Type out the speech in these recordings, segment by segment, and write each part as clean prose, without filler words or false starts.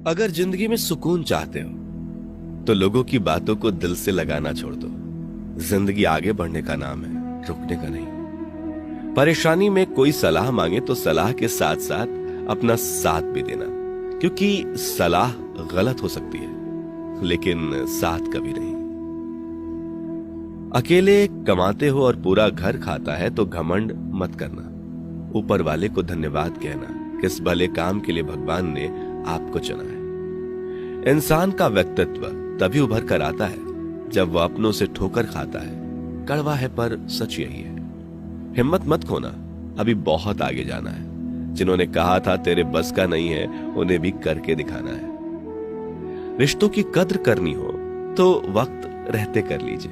अगर जिंदगी में सुकून चाहते हो तो लोगों की बातों को दिल से लगाना छोड़ दो। जिंदगी आगे बढ़ने का नाम है, रुकने का नहीं। परेशानी में कोई सलाह मांगे तो सलाह के साथ साथ अपना साथ भी देना, क्योंकि सलाह गलत हो सकती है लेकिन साथ कभी नहीं। अकेले कमाते हो और पूरा घर खाता है तो घमंड मत करना। ऊपर वाले को धन्यवाद कहना, किस भले काम के लिए भगवान ने आपको चुना है। इंसान का व्यक्तित्व तभी उभर कर आता है जब वह अपनों से ठोकर खाता है। कड़वा है पर सच यही है। हिम्मत मत खोना, अभी बहुत आगे जाना है। जिन्होंने कहा था तेरे बस का नहीं है, उन्हें भी करके दिखाना है। रिश्तों की कद्र करनी हो तो वक्त रहते कर लीजिए,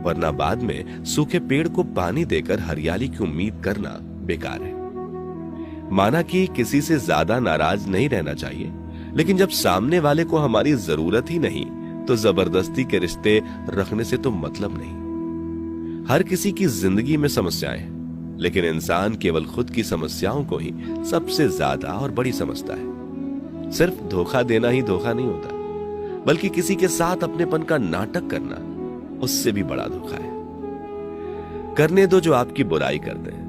वरना बाद में सूखे पेड़ को पानी देकर हरियाली की उम्मीद करना बेकार है। माना कि किसी से ज्यादा नाराज नहीं रहना चाहिए, लेकिन जब सामने वाले को हमारी जरूरत ही नहीं तो जबरदस्ती के रिश्ते रखने से तो मतलब नहीं। हर किसी की जिंदगी में समस्याएं हैं, लेकिन इंसान केवल खुद की समस्याओं को ही सबसे ज्यादा और बड़ी समझता है। सिर्फ धोखा देना ही धोखा नहीं होता, बल्कि किसी के साथ अपनेपन का नाटक करना उससे भी बड़ा धोखा है। करने दो जो आपकी बुराई करते हैं।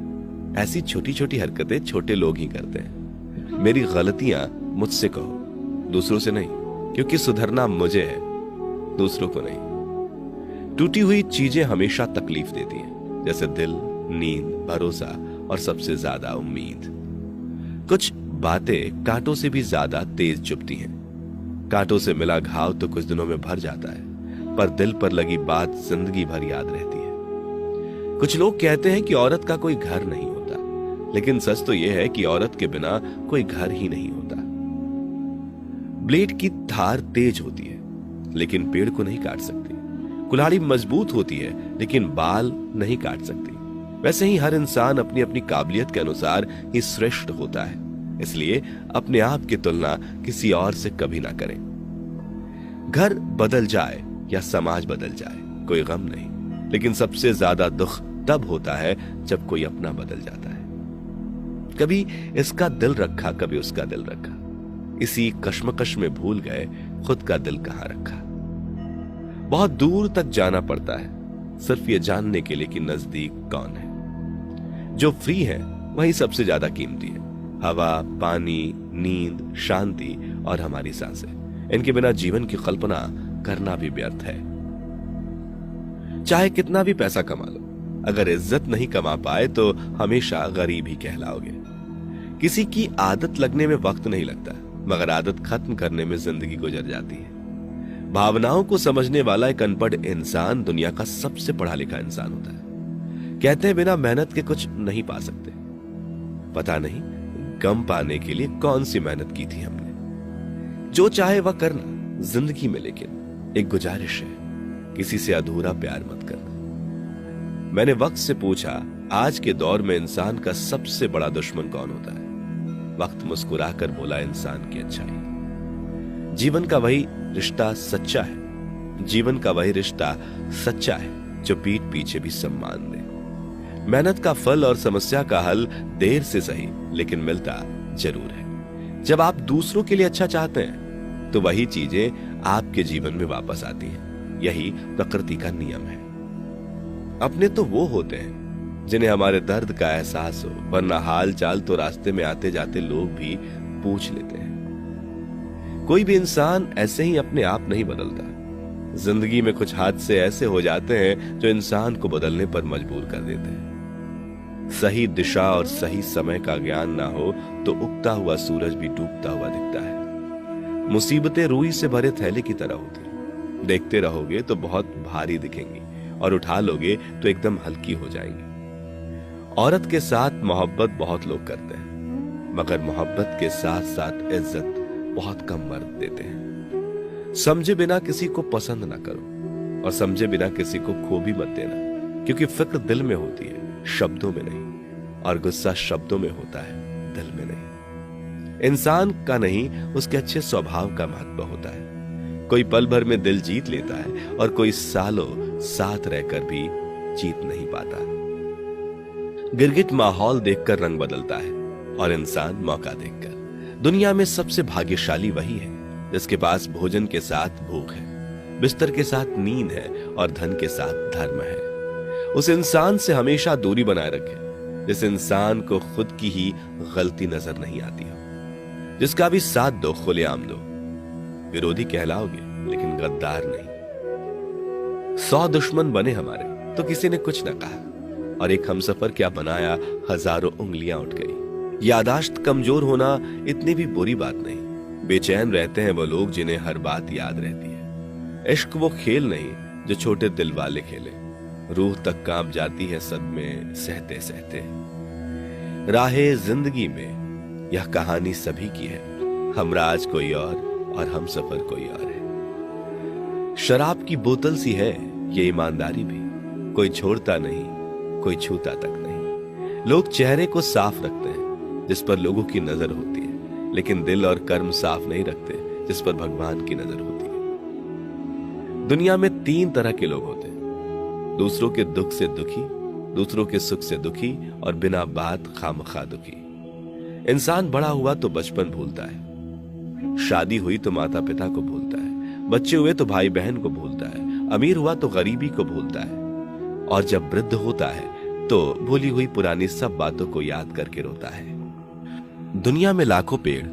ऐसी छोटी छोटी हरकतें छोटे लोग ही करते हैं। मेरी गलतियां मुझसे कहो, दूसरों से नहीं, क्योंकि सुधरना मुझे है, दूसरों को नहीं। टूटी हुई चीजें हमेशा तकलीफ देती हैं, जैसे दिल, नींद, भरोसा और सबसे ज्यादा उम्मीद। कुछ बातें कांटों से भी ज्यादा तेज चुभती हैं। कांटों से मिला घाव तो कुछ दिनों में भर जाता है, पर दिल पर लगी बात जिंदगी भर याद रहती है। कुछ लोग कहते हैं कि औरत का कोई घर नहीं होता, लेकिन सच तो यह है कि औरत के बिना कोई घर ही नहीं होता। ब्लेड की धार तेज होती है, लेकिन पेड़ को नहीं काट सकती। कुल्हाड़ी मजबूत होती है, लेकिन बाल नहीं काट सकती। वैसे ही हर इंसान अपनी अपनी काबिलियत के अनुसार ही श्रेष्ठ होता है, इसलिए अपने आप की तुलना किसी और से कभी ना करें। घर बदल जाए या समाज बदल जाए कोई गम नहीं, लेकिन सबसे ज्यादा दुख तब होता है जब कोई अपना बदल जाता है। कभी इसका दिल रखा, कभी उसका दिल रखा, इसी कश्मकश में भूल गए खुद का दिल कहां रखा। बहुत दूर तक जाना पड़ता है सिर्फ ये जानने के लिए कि नजदीक कौन है। जो फ्री है वही सबसे ज्यादा कीमती है। हवा, पानी, नींद, शांति और हमारी सांसें, इनके बिना जीवन की कल्पना करना भी व्यर्थ है। चाहे कितना भी पैसा कमा लो, अगर इज्जत नहीं कमा पाए तो हमेशा गरीब ही कहलाओगे। किसी की आदत लगने में वक्त नहीं लगता, मगर आदत खत्म करने में जिंदगी गुजर जाती है। भावनाओं को समझने वाला एक अनपढ़ इंसान दुनिया का सबसे पढ़ा लिखा इंसान होता है। कहते हैं बिना मेहनत के कुछ नहीं पा सकते। पता नहीं गम पाने के लिए कौन सी मेहनत की थी हमने। जो चाहे वह करना जिंदगी में, लेकिन एक गुजारिश है, किसी से अधूरा प्यार मत करना। मैंने वक्त से पूछा, आज के दौर में इंसान का सबसे बड़ा दुश्मन कौन होता है? वक्त मुस्कुराकर बोला, इंसान की अच्छाई। जीवन का वही रिश्ता सच्चा है, जीवन का वही रिश्ता सच्चा है जो पीठ पीछे भी सम्मान दे। मेहनत का फल और समस्या का हल देर से सही, लेकिन मिलता जरूर है। जब आप दूसरों के लिए अच्छा चाहते हैं तो वही चीजें आपके जीवन में वापस आती हैं। यही प्रकृति का नियम है। अपने तो वो होते हैं जिन्हें हमारे दर्द का एहसास हो, वरना हाल चाल तो रास्ते में आते जाते लोग भी पूछ लेते हैं। कोई भी इंसान ऐसे ही अपने आप नहीं बदलता। जिंदगी में कुछ हादसे ऐसे हो जाते हैं जो इंसान को बदलने पर मजबूर कर देते हैं। सही दिशा और सही समय का ज्ञान ना हो तो उगता हुआ सूरज भी डूबता हुआ दिखता है। मुसीबतें रुई से भरे थैले की तरह होती, देखते रहोगे तो बहुत भारी दिखेंगी और उठा लोगे तो एकदम हल्की हो जाएंगी। औरत के साथ मोहब्बत बहुत लोग करते हैं, मगर मोहब्बत के साथ साथ इज्जत बहुत कम मर्द देते हैं। समझे बिना किसी को पसंद ना करो, और समझे बिना किसी को खो भी मत देना, क्योंकि फिक्र दिल में होती है, शब्दों में नहीं, और गुस्सा शब्दों में होता है, दिल में नहीं। इंसान का नहीं, उसके अच्छे स्वभाव का महत्व होता है। कोई पल भर में दिल जीत लेता है और कोई सालों साथ रहकर भी जीत नहीं पाता। गिरगिट माहौल देखकर रंग बदलता है और इंसान मौका देखकर। दुनिया में सबसे भाग्यशाली वही है जिसके पास भोजन के साथ भूख है, बिस्तर के साथ नींद है और धन के साथ धर्म है। उस इंसान से हमेशा दूरी बनाए रखें जिस इंसान को खुद की ही गलती नजर नहीं आती हो। जिसका भी साथ दो खुलेआम दो, विरोधी कहलाओगे लेकिन गद्दार नहीं। 100 दुश्मन बने हमारे तो किसी ने कुछ न कहा, और एक हमसफर क्या बनाया, हजारों उंगलियां उठ गई। यादाश्त कमजोर होना इतनी भी बुरी बात नहीं। बेचैन रहते हैं वो लोग जिन्हें हर बात याद रहती है। इश्क वो खेल नहीं जो छोटे दिल वाले खेले। रूह तक कांप जाती है सदमे सहते सहते। राहे जिंदगी में यह कहानी सभी की है। हमराज कोई और हमसफर कोई और है। शराब की बोतल सी है ये ईमानदारी भी, कोई छोड़ता नहीं, कोई छूता तक नहीं। लोग चेहरे को साफ रखते हैं जिस पर लोगों की नजर होती है, लेकिन दिल और कर्म साफ नहीं रखते जिस पर भगवान की नजर होती है। दुनिया में 3 तरह के लोग होते हैं, दूसरों के दुख से दुखी, दूसरों के सुख से दुखी और बिना बात खामखा दुखी। इंसान बड़ा हुआ तो बचपन भूलता है, शादी हुई तो माता पिता को भूलता है, बच्चे हुए तो भाई बहन को भूलता है, अमीर हुआ तो गरीबी को भूलता है, और जब वृद्ध होता है तो भूली हुई पुरानी सब बातों को याद करके रोता है। दुनिया में लाखों पेड़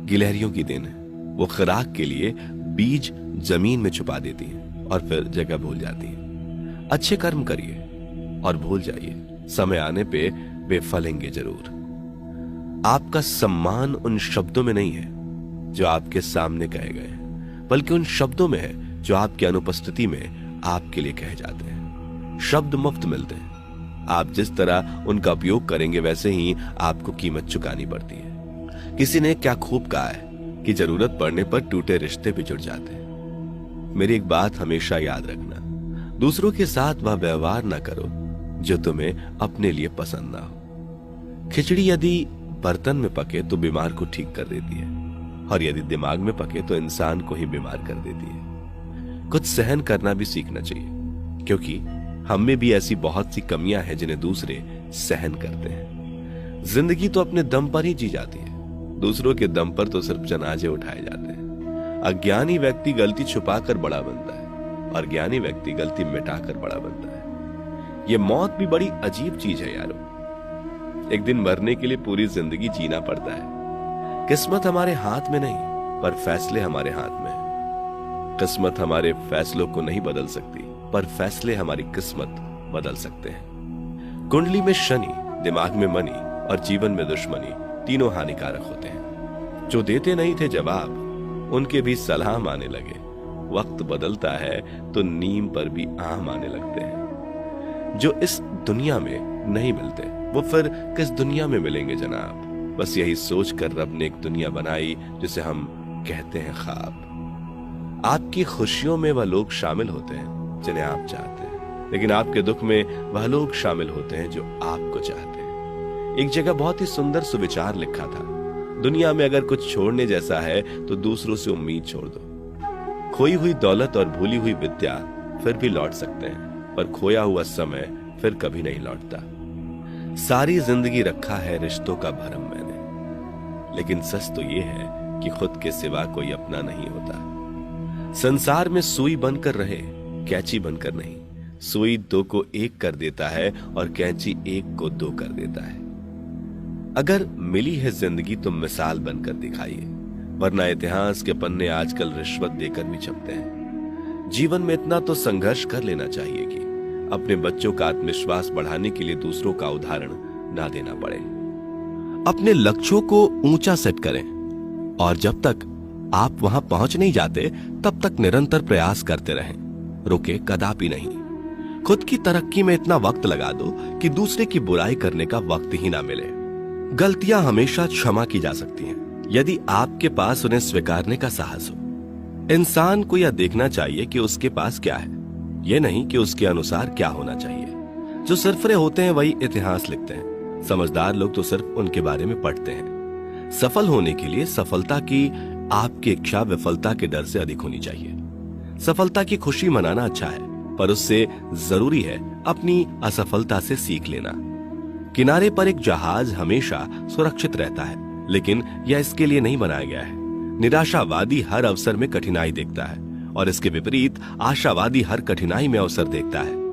गिलहरियों की देन है। वो खुराक के लिए बीज जमीन में छुपा देती है और फिर जगह भूल जाती है। अच्छे कर्म करिए और भूल जाइए, समय आने पे वे फलेंगे जरूर। आपका सम्मान उन शब्दों में नहीं है जो आपके सामने कहे गए, बल्कि उन शब्दों में है जो आपकी अनुपस्थिति में आपके लिए कहे जाते हैं। शब्द मुफ्त मिलते हैं, आप जिस तरह उनका उपयोग करेंगे वैसे ही आपको कीमत चुकानी पड़ती है। किसी ने क्या खूब कहा है कि जरूरत पड़ने पर टूटे रिश्ते भी जुड़ जाते हैं। मेरी एक बात हमेशा याद रखना, दूसरों के साथ वह व्यवहार ना करो जो तुम्हें अपने लिए पसंद ना हो। खिचड़ी यदि बर्तन में पके तो बीमार को ठीक कर देती है, और यदि दिमाग में पके तो इंसान को ही बीमार कर देती है। कुछ सहन करना भी सीखना चाहिए, क्योंकि हम में भी ऐसी बहुत सी कमियां हैं जिन्हें दूसरे सहन करते हैं। जिंदगी तो अपने दम पर ही जी जाती है, दूसरों के दम पर तो सिर्फ जनाजे उठाए जाते हैं। अज्ञानी व्यक्ति गलती छुपाकर बड़ा बनता है और ज्ञानी व्यक्ति गलती मिटाकर बड़ा बनता है। ये मौत भी बड़ी अजीब चीज है यारो। एक दिन मरने के लिए पूरी जिंदगी जीना पड़ता है। किस्मत हमारे हाथ में नहीं, पर फैसले हमारे हाथ में है। किस्मत हमारे फैसलों को नहीं बदल सकती, पर फैसले हमारी किस्मत बदल सकते हैं। कुंडली में शनि, दिमाग में मनी और जीवन में दुश्मनी तीनों हानिकारक होते हैं। जो देते नहीं थे जवाब, उनके भी सलाम आने लगे। वक्त बदलता है तो नीम पर भी आम आने लगते हैं। जो इस दुनिया में नहीं मिलते वो फिर किस दुनिया में मिलेंगे जनाब। बस यही सोचकर रब ने एक दुनिया बनाई जिसे हम कहते हैं ख्वाब। आपकी खुशियों में वह लोग शामिल होते हैं जिन्हें आप चाहते हैं, लेकिन आपके दुख में वह लोग शामिल होते हैं जो आपको चाहते हैं। एक जगह बहुत ही सुंदर सुविचार लिखा था, दुनिया में अगर कुछ छोड़ने जैसा है तो दूसरों से उम्मीद छोड़ दो। खोई हुई दौलत और भूली हुई विद्या फिर भी लौट सकते हैं, पर खोया हुआ समय फिर कभी नहीं लौटता। सारी जिंदगी रखा है रिश्तों का भरम मैंने, लेकिन सच तो ये है कि खुद के सिवा कोई अपना नहीं होता। संसार में सुई बनकर रहे, कैंची बनकर नहीं। सुई 2 को 1 कर देता है और कैंची 1 को 2 कर देता है। अगर मिली है जिंदगी तो मिसाल बनकर दिखाइए, वरना इतिहास के पन्ने आजकल रिश्वत देकर भी छपते हैं। जीवन में इतना तो संघर्ष कर लेना चाहिए कि अपने बच्चों का आत्मविश्वास बढ़ाने के लिए दूसरों का उदाहरण ना देना पड़े। अपने लक्ष्यों को ऊंचा सेट करें, और जब तक आप वहां पहुंच नहीं जाते तब तक निरंतर प्रयास करते रहें, रुके कदापि नहीं। खुद की तरक्की में इतना वक्त लगा दो कि दूसरे की बुराई करने का वक्त ही ना मिले। गलतियां हमेशा क्षमा की जा सकती हैं यदि आपके पास उन्हें स्वीकारने का साहस हो। इंसान को यह देखना चाहिए कि उसके पास क्या है, यह नहीं कि उसके अनुसार क्या होना चाहिए। जो सरफरे होते हैं वही इतिहास लिखते हैं, समझदार लोग तो सिर्फ उनके बारे में पढ़ते हैं। सफल होने के लिए सफलता की आपकी इच्छा विफलता के डर से अधिक होनी चाहिए। सफलता की खुशी मनाना अच्छा है, पर उससे जरूरी है अपनी असफलता से सीख लेना। किनारे पर एक जहाज हमेशा सुरक्षित रहता है, लेकिन यह इसके लिए नहीं बनाया गया है। निराशावादी हर अवसर में कठिनाई देखता है और इसके विपरीत आशावादी हर कठिनाई में अवसर देखता है।